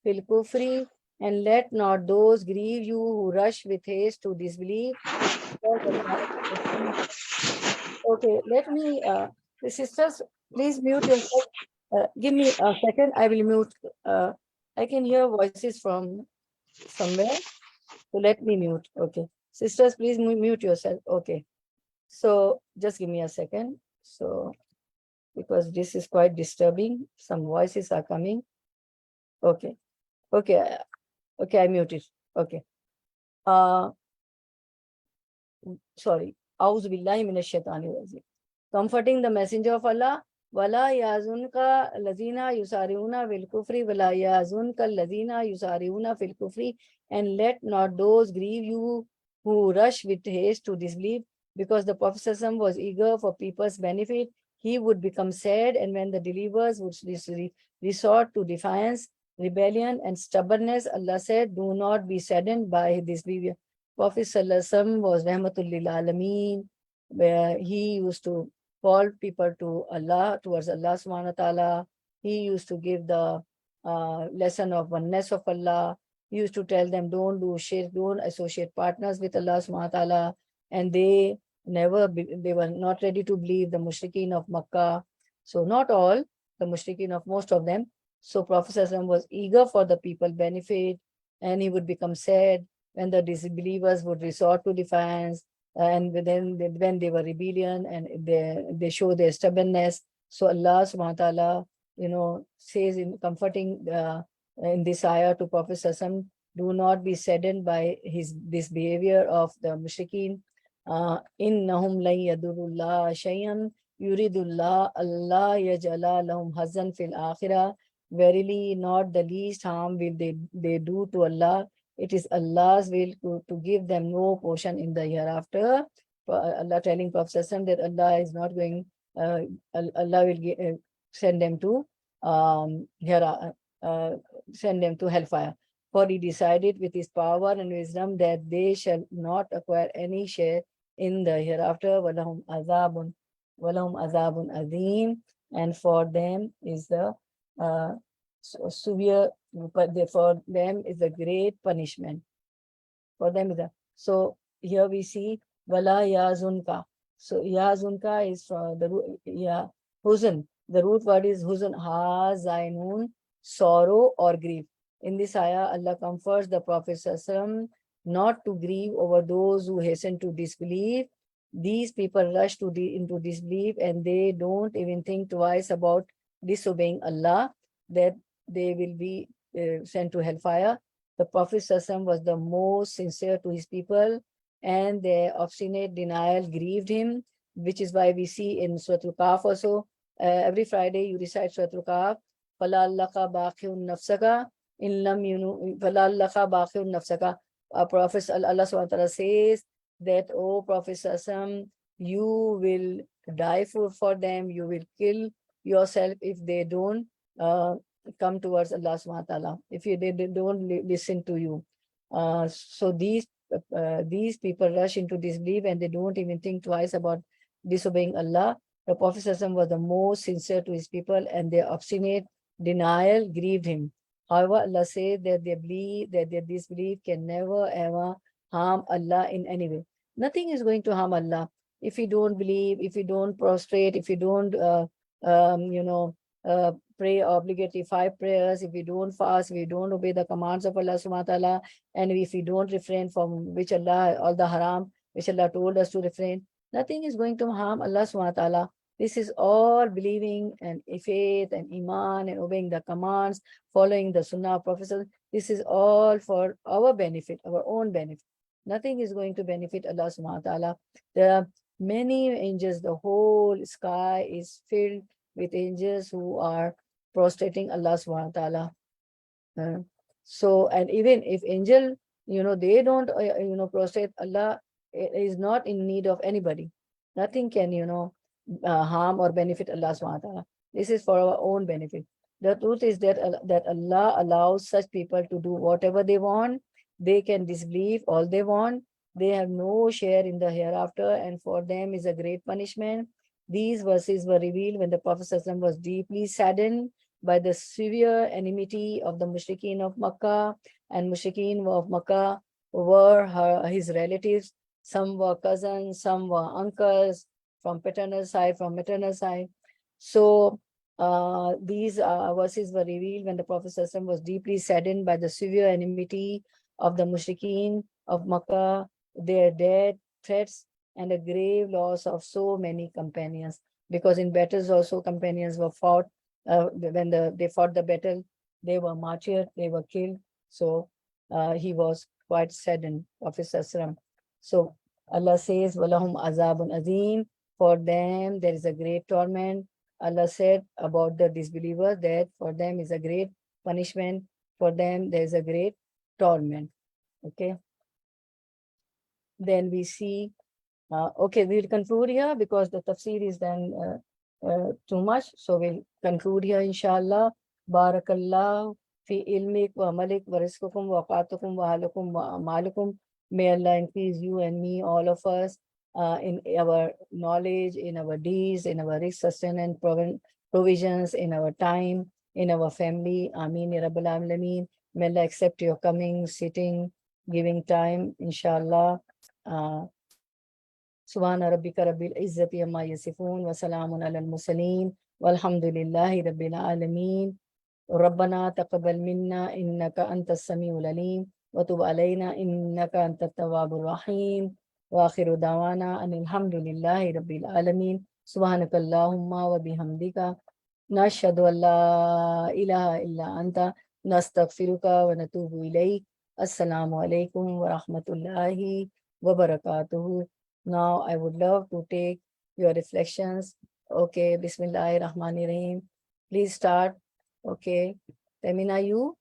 الْكُفْرِ and let not those grieve you who rush with haste to disbelief. Okay, let me, the sisters, please mute yourself. Give me a second, I will mute. I can hear voices from somewhere, so let me mute. Okay, sisters, please mute yourself. Okay, so just give me a second. So, because this is quite disturbing, some voices are coming. Okay, I muted. Okay. Sorry. A'udhu billahi minash shaitanir rajim. Comforting the messenger of Allah. Wala yazunka lazina yusariuna fil kufri wala yazunka lazina yusariuna fil kufri and let not those grieve you who rush with haste to disbelieve because the Prophet ﷺ was eager for people's benefit. He would become sad and when the believers would resort to defiance, rebellion and stubbornness, Allah said, do not be saddened by this behavior. Prophet ﷺ was Rahmatul Lil Alameen, where he used to call people to Allah, towards Allah subhanahu wa ta'ala. He used to give the lesson of oneness of Allah. He used to tell them, don't do shirk, don't associate partners with Allah subhanahu wa ta'ala. And they were not ready to believe the mushrikeen of Makkah. So not all, the mushrikeen of most of them. So Prophet ﷺ was eager for the people benefit and he would become sad when the disbelievers would resort to defiance and then when they were rebellion and they show their stubbornness. So Allah subhanahu wa ta'ala, says in comforting in this ayah to Prophet ﷺ, do not be saddened by this behavior of the mushrikeen. Innahum lan yadurullah shay'an yuridullah Allah yaj'ala lahum hazan fil akhirah. Verily not the least harm will they do to Allah. It is Allah's will to give them no portion in the hereafter. Allah telling Prophet ﷺ that Allah is not going, Allah will send them to send them to hellfire. For he decided with his power and wisdom that they shall not acquire any share in the hereafter. Walahum azabun azim, and for them is the severe, but for them is a great punishment. For them is a, so here we see wala yazunka. So yazunka is from the huzn. The root word is huzn, hazainun, sorrow or grief. In this ayah, Allah comforts the Prophet ﷺ not to grieve over those who hasten to disbelief. These people rush into disbelief and they don't even think twice about disobeying Allah, that they will be sent to hellfire. The Prophet ﷺ was the most sincere to his people, and their obstinate denial grieved him, which is why we see in Surah Al-Kahf also, every Friday you recite Surah Al-Kahf, فَلَعَلَّكَ بَاخِعٌ نَفْسَكَ إِن لَمْ فَلَعَلَّكَ بَاخِعٌ نَفْسَكَ. Prophet Allah subhanahu wa ta'ala says that, O Prophet ﷺ, you will die for them, you will kill yourself if they don't come towards Allah subhanahu wa ta'ala, if they don't listen to you. So these people rush into disbelief and they don't even think twice about disobeying Allah. The Prophet ﷺ was the most sincere to his people, and their obstinate denial grieved him. However, Allah says that they believe that their disbelief can never ever harm Allah in any way. Nothing is going to harm Allah if you don't believe, if you don't prostrate, if you don't pray obligatory 5 prayers, if you don't fast, if you don't obey the commands of Allah subhanahu wa ta'ala, and if you don't refrain from which Allah, all the haram which Allah told us to refrain, nothing is going to harm Allah subhanahu wa ta'ala. This is all believing and faith and iman and obeying the commands, following the sunnah of Prophet. This is all for our benefit, our own benefit. Nothing is going to benefit Allah subhanahu wa ta'ala. There are many angels, the whole sky is filled with angels who are prostrating Allah subhanahu wa ta'ala. So, and even if angel, they don't, prostrate, Allah is not in need of anybody. Nothing can, harm or benefit Allah subhanahu wa ta'ala. This is for our own benefit. The truth is that Allah allows such people to do whatever they want. They can disbelieve all they want. They have no share in the hereafter, and for them is a great punishment. These verses were revealed when the Prophet ﷺ was deeply saddened by the severe enmity of the mushrikeen of Makkah, and mushrikeen of Makkah were his relatives. Some were cousins, some were uncles, from paternal side, from maternal side. So these verses were revealed when the Prophet ﷺ was deeply saddened by the severe enmity of the mushrikeen of Makkah, their death threats, and a grave loss of so many companions. Because in battles also companions were fought. When they fought the battle, they were martyred, they were killed. So he was quite saddened, Prophet ﷺ. So Allah says, وَلَهُمْ عَذَابٌ عَظِيمٌ. For them there is a great torment. Allah said about the disbelievers that for them is a great punishment, for them there is a great torment. Okay. Then we see, okay, we'll conclude here because the tafsir is then too much. So we'll conclude here, inshallah. Barakallah fi ilmik wa malik wa rizqukum wa qatukum wa halakum wa amalukum. May Allah increase you and me, all of us, in our knowledge, in our deeds, in our risk sustenance provisions, in our time, in our family. Ameen ya Rabbal Alameen. May Allah accept your coming, sitting, giving time, inshallah. Subhana rabbika rabbil izzati amma yasifun wa salamun ala al-mursalin walhamdulillahi rabbil alameen. Rabbana taqabbal minna innaka antas samiul alim wa tub alayna innaka antat tawwabur rahim. Wa akhiru dawana anil hamdulillahi rabbil alameen. Subhanakallahumma wa bihamdika nashhadu an la ilaha illa anta nastaghfiruka wa natubu ilayk. Assalamu alaikum wa rahmatullahi wa barakatuhu. Now I would love to take your reflections. Okay, Bismillahir Rahmanir Rahim. Please start. Okay, Tamina, you?